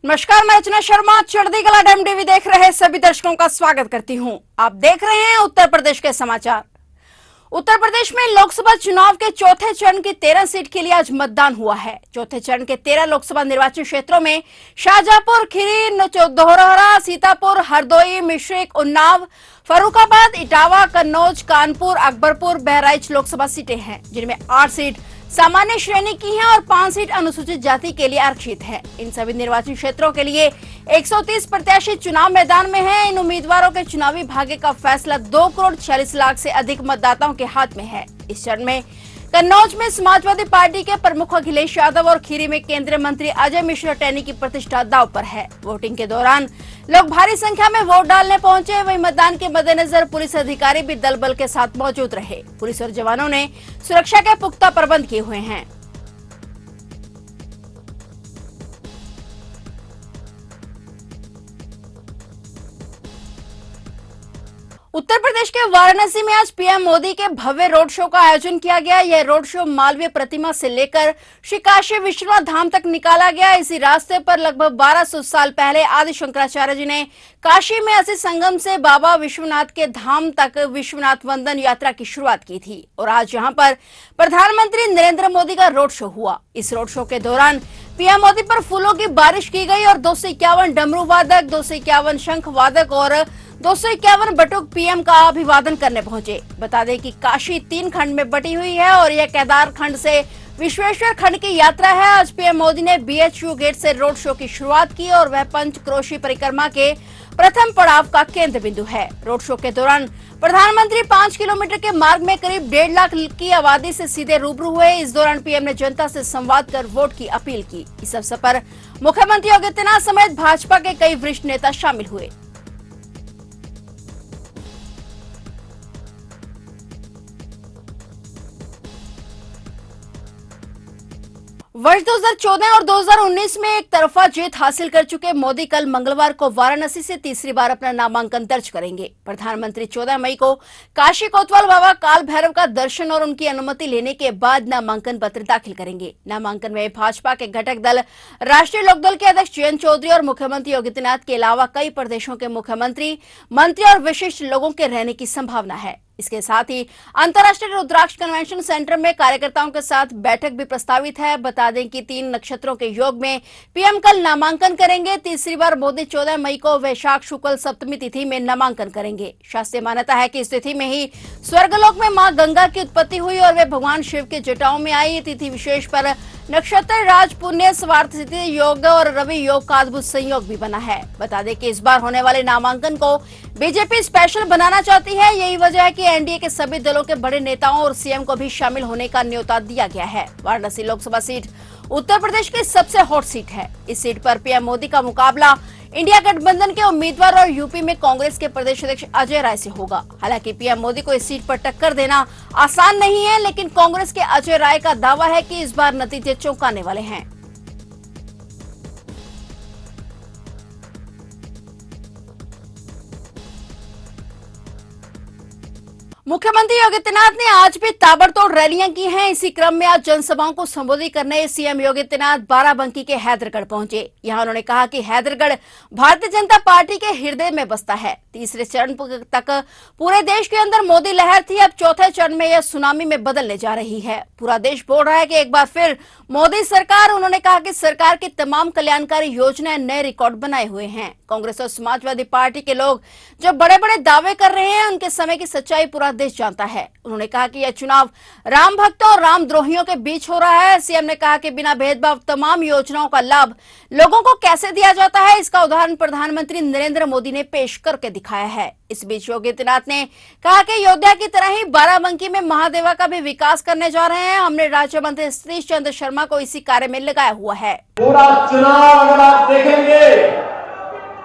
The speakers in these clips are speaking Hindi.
नमस्कार, मैं रचना शर्मा चढ़ती कला टाइम टीवी देख रहे सभी दर्शकों का स्वागत करती हूं। आप देख रहे हैं उत्तर प्रदेश के समाचार। उत्तर प्रदेश में लोकसभा चुनाव के चौथे चरण की 13 सीट के लिए आज मतदान हुआ है। चौथे चरण के 13 लोकसभा निर्वाचन क्षेत्रों में शाहजहांपुर, खीरी, धौरहरा, सीतापुर, हरदोई, मिश्रिख, उन्नाव, फर्रुखाबाद, इटावा, कन्नौज, कानपुर, अकबरपुर, बहराइच लोकसभा सीटें हैं, जिनमें 8 सीट सामान्य श्रेणी की हैं और 5 सीट अनुसूचित जाति के लिए आरक्षित है। इन सभी निर्वाचन क्षेत्रों के लिए 130 प्रत्याशी चुनाव मैदान में हैं। इन उम्मीदवारों के चुनावी भाग्य का फैसला 2 करोड़ 46 लाख से अधिक मतदाताओं के हाथ में है। इस चरण में कन्नौज में समाजवादी पार्टी के प्रमुख अखिलेश यादव और खीरी में केंद्रीय मंत्री अजय मिश्रा टेनी की प्रतिष्ठा दांव पर है। वोटिंग के दौरान लोग भारी संख्या में वोट डालने पहुंचे। वहीं मतदान के मद्देनजर पुलिस अधिकारी भी दल बल के साथ मौजूद रहे। पुलिस और जवानों ने सुरक्षा के पुख्ता प्रबंध किए हुए हैं। उत्तर प्रदेश के वाराणसी में आज पीएम मोदी के भव्य रोड शो का आयोजन किया गया। यह रोड शो मालवीय प्रतिमा से लेकर श्री काशी विश्वनाथ धाम तक निकाला गया। इसी रास्ते पर लगभग 1200 साल पहले आदि शंकराचार्य जी ने काशी में असी संगम से बाबा विश्वनाथ के धाम तक विश्वनाथ वंदन यात्रा की शुरुआत की थी और आज यहां पर प्रधानमंत्री नरेंद्र मोदी का रोड शो हुआ। इस रोड शो के दौरान पीएम मोदी पर फूलों की बारिश की गई और 251 डमरू वादक, 251 शंख वादक और 251 बटुक पीएम का अभिवादन करने पहुंचे। बता दें कि काशी 3 खंड में बटी हुई है और यह केदार खंड से विश्वेश्वर खंड की यात्रा है। आज पीएम मोदी ने बीएचयू गेट से रोड शो की शुरुआत की और वह पंचक्रोशी परिक्रमा के प्रथम पड़ाव का केंद्र बिंदु है। रोड शो के दौरान प्रधानमंत्री 5 किलोमीटर के मार्ग में करीब 1.5 लाख की आबादी से सीधे रूबरू हुए। इस दौरान पीएम ने जनता से संवाद कर वोट की अपील की। इस अवसर पर मुख्यमंत्री योगी आदित्यनाथ समेत भाजपा के कई वरिष्ठ नेता शामिल हुए। वर्ष 2014 और 2019 में एक तरफा जीत हासिल कर चुके मोदी कल मंगलवार को वाराणसी से तीसरी बार अपना नामांकन दर्ज करेंगे। प्रधानमंत्री 14 मई को काशी कोतवाल बाबा काल भैरव का दर्शन और उनकी अनुमति लेने के बाद नामांकन पत्र दाखिल करेंगे। नामांकन में भाजपा के घटक दल राष्ट्रीय लोकदल के अध्यक्ष जयंत चौधरी और मुख्यमंत्री योगी आदित्यनाथ के अलावा कई प्रदेशों के मुख्यमंत्री, मंत्री और विशिष्ट लोगों के रहने की संभावना है। इसके साथ ही अंतर्राष्ट्रीय रुद्राक्ष कन्वेंशन सेंटर में कार्यकर्ताओं के साथ बैठक भी प्रस्तावित है। बता दें कि 3 नक्षत्रों के योग में पीएम कल नामांकन करेंगे। तीसरी बार मोदी 14 मई को वैशाख शुक्ल सप्तमी तिथि में नामांकन करेंगे। शास्त्रीय मान्यता है कि इस तिथि में ही स्वर्गलोक में मां गंगा की उत्पत्ति हुई और वे भगवान शिव के जटाओं में आई। तिथि विशेष पर नक्षत्र राज पुण्य स्वार्थ सिद्धि योग और रवि योग का अद्भुत संयोग भी बना है। बता दें कि इस बार होने वाले नामांकन को बीजेपी स्पेशल बनाना चाहती है। यही वजह है कि एनडीए के सभी दलों के बड़े नेताओं और सीएम को भी शामिल होने का न्योता दिया गया है। वाराणसी लोकसभा सीट उत्तर प्रदेश की सबसे हॉट सीट है। इस सीट पर पीएम मोदी का मुकाबला इंडिया गठबंधन के उम्मीदवार और यूपी में कांग्रेस के प्रदेश अध्यक्ष अजय राय से होगा। हालांकि पीएम मोदी को इस सीट पर टक्कर देना आसान नहीं है, लेकिन कांग्रेस के अजय राय का दावा है कि इस बार नतीजे चौंकाने वाले हैं। मुख्यमंत्री योगी आदित्यनाथ ने आज भी ताबड़तोड़ रैलियां की हैं। इसी क्रम में आज जनसभाओं को संबोधित करने सीएम योगी आदित्यनाथ बाराबंकी के हैदरगढ़ पहुंचे। यहां उन्होंने कहा कि हैदरगढ़ भारतीय जनता पार्टी के हृदय में बसता है। तीसरे चरण तक पूरे देश के अंदर मोदी लहर थी, अब चौथे चरण में यह सुनामी में बदलने जा रही है। पूरा देश बोल रहा है कि एक बार फिर मोदी सरकार। उन्होंने कहा कि सरकार की तमाम कल्याणकारी योजनाएं नए रिकॉर्ड बनाए हुए हैं। कांग्रेस और समाजवादी पार्टी के लोग जो बड़े बड़े दावे कर रहे हैं, उनके समय की सच्चाई पूरा देश जानता है। उन्होंने कहा कि यह चुनाव राम भक्तों और रामद्रोहियों के बीच हो रहा है। सीएम ने कहा कि बिना भेदभाव तमाम योजनाओं का लाभ लोगों को कैसे दिया जाता है, इसका उदाहरण प्रधानमंत्री नरेंद्र मोदी ने पेश करके दिखाया है। इस बीच योगी आदित्यनाथ ने कहा कि अयोध्या की तरह ही बाराबंकी में महादेवा का भी विकास करने जा रहे हैं। हमने राज्य मंत्री सतीश चंद्र शर्मा को इसी कार्य में लगाया हुआ है। पूरा चुनाव अगर आप देखेंगे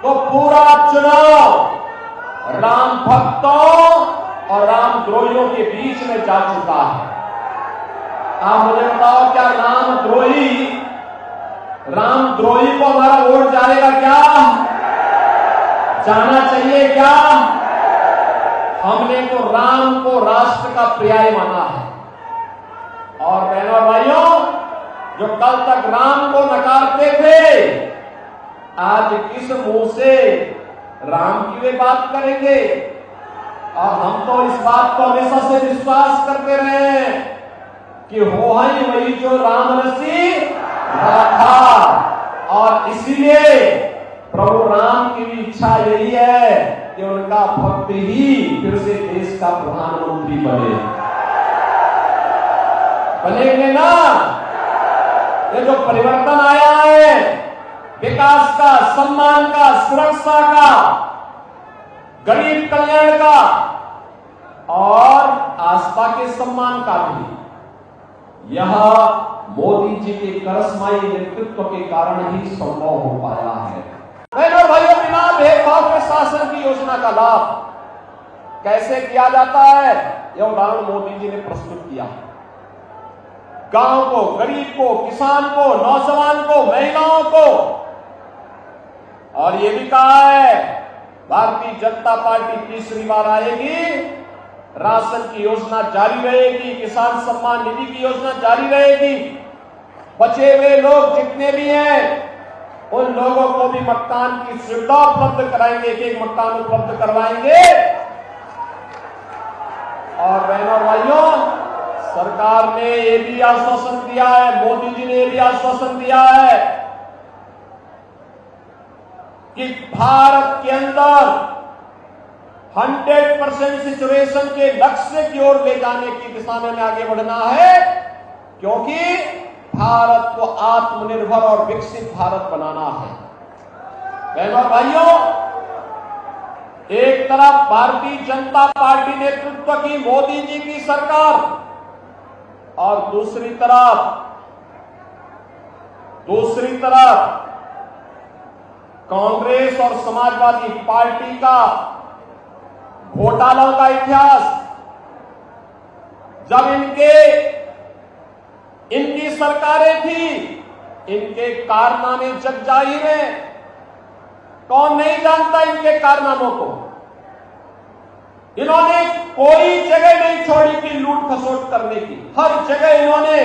तो पूरा चुनाव राम भक्तों और रामद्रोहियों के बीच में जा चुका है। आप मुझे बताओ, क्या रामद्रोही को हमारा वोट जाएगा क्या? जाना चाहिए क्या? हमने तो राम को राष्ट्र का पर्याय माना है। और बहनों और भाइयों, जो कल तक राम को नकारते थे, आज किस मुंह से राम की वे बात करेंगे? और हम तो इस बात को हमेशा से विश्वास करते रहे हैं कि हो ही वही जो राम रसी रखा, और इसलिए प्रभु राम की भी इच्छा यही है कि उनका भक्त ही फिर से देश का प्रधानमंत्री बनेंगे ना। ये जो परिवर्तन आया है, विकास का, सम्मान का, सुरक्षा का, गरीब कल्याण का और आस्था के सम्मान का भी, यह मोदी जी के करिश्माई नेतृत्व के कारण ही संभव हो पाया है। बहनों भाइयों, बिना भेदभाव के शासन की योजना का लाभ कैसे किया जाता है, यह उदाहरण मोदी जी ने प्रस्तुत किया। गांव को, गरीब को, किसान को, नौजवान को, महिलाओं को, और ये भी कहा है भारतीय जनता पार्टी तीसरी बार आएगी, राशन की योजना जारी रहेगी, किसान सम्मान निधि की योजना जारी रहेगी। बचे हुए लोग जितने भी हैं उन लोगों को भी मकान की सुविधा उपलब्ध कराएंगे, एक मकान उपलब्ध करवाएंगे। और बहनों और भाइयों, सरकार ने ये भी आश्वासन दिया है, मोदी जी ने ये भी आश्वासन दिया है कि भारत के अंदर 100% सिचुएशन के लक्ष्य की ओर ले जाने की दिशा में आगे बढ़ना है, क्योंकि भारत को आत्मनिर्भर और विकसित भारत बनाना है। बहनों भाइयों, एक तरफ भारतीय जनता पार्टी नेतृत्व की मोदी जी की सरकार और दूसरी तरफ कांग्रेस और समाजवादी पार्टी का घोटालों का इतिहास। जब इनकी सरकारें थी, इनके कारनामे जग जाहिर हैं। कौन नहीं जानता इनके कारनामों को? इन्होंने कोई जगह नहीं छोड़ी कि लूट खसोट करने की। हर जगह इन्होंने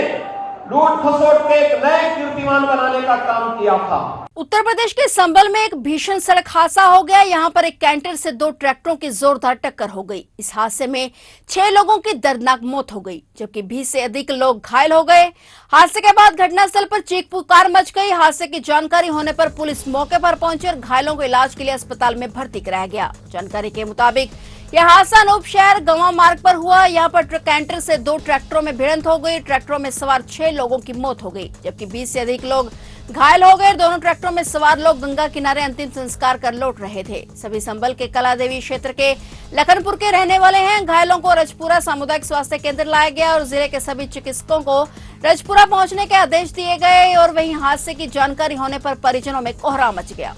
लूट खसोट के एक नए कीर्तिमान बनाने का काम किया था। उत्तर प्रदेश के संभल में एक भीषण सड़क हादसा हो गया। यहां पर एक कैंटर से 2 ट्रैक्टरों की जोरदार टक्कर हो गई। इस हादसे में 6 लोगों की दर्दनाक मौत हो गई, जबकि 20 से अधिक लोग घायल हो गए। हादसे के बाद घटनास्थल पर चीख पुकार मच गई। हादसे की जानकारी होने पर पुलिस मौके पर पहुंची और घायलों को इलाज के लिए अस्पताल में भर्ती कराया गया। जानकारी के मुताबिक यह हादसा अनूप शहर गंवा मार्ग पर हुआ। यहां पर कैंटर से 2 ट्रैक्टरों में भिड़ंत हो गई। ट्रैक्टरों में सवार 6 लोगों की मौत हो गई, जबकि 20 से अधिक लोग घायल हो गए। दोनों ट्रैक्टरों में सवार लोग गंगा किनारे अंतिम संस्कार कर लौट रहे थे। सभी संभल के कलादेवी क्षेत्र के लखनपुर के रहने वाले हैं। घायलों को रजपुरा सामुदायिक स्वास्थ्य केंद्र लाया गया और जिले के सभी चिकित्सकों को रजपुरा पहुंचने के आदेश दिए गए। और वहीं हादसे की जानकारी होने पर परिजनों में कोहराम मच गया।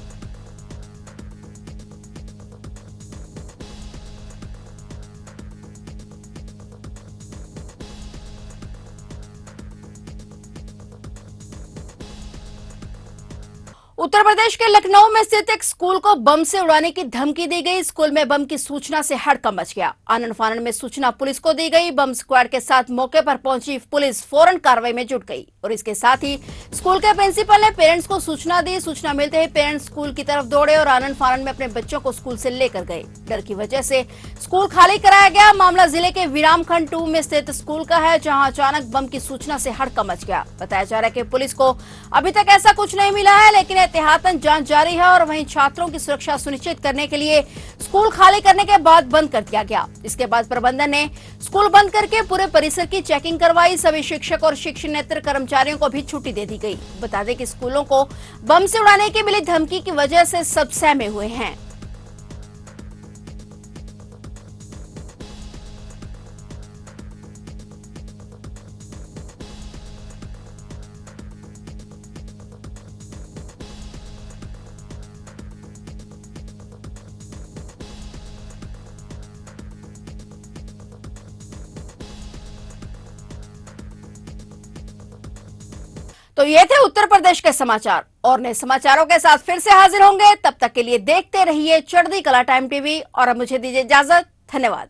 उत्तर प्रदेश के लखनऊ में स्थित एक स्कूल को बम से उड़ाने की धमकी दी गई। स्कूल में बम की सूचना से हड़कंप मच गया। आनन फानन में सूचना पुलिस को दी गई। बम स्क्वाड के साथ मौके पर पहुंची पुलिस फौरन कार्रवाई में जुट गई और इसके साथ ही स्कूल के प्रिंसिपल ने पेरेंट्स को सूचना दी। सूचना मिलते ही पेरेंट्स स्कूल की तरफ दौड़े और आनन फानन में अपने बच्चों को स्कूल से लेकर गए। डर की वजह से स्कूल खाली कराया गया। मामला जिले के विरामखंड 2 में स्थित स्कूल का है, जहाँ अचानक बम की सूचना से हड़कंप मच गया। बताया जा रहा है कि पुलिस को अभी तक ऐसा कुछ नहीं मिला है, लेकिन एहतियातन जांच जारी है। और वहीं छात्रों की सुरक्षा सुनिश्चित करने के लिए स्कूल खाली करने के बाद बंद कर दिया गया। इसके बाद प्रबंधन ने स्कूल बंद करके पूरे परिसर की चेकिंग करवाई। सभी शिक्षक और शिक्षणेतर कर्मचारियों को भी छुट्टी दे दी गई। बता दें कि स्कूलों को बम से उड़ाने की मिली धमकी की वजह से सब सहमे हुए हैं। तो ये थे उत्तर प्रदेश के समाचार। और नए समाचारों के साथ फिर से हाजिर होंगे। तब तक के लिए देखते रहिए चढ़ती कला टाइम टीवी और अब मुझे दीजिए इजाजत। धन्यवाद।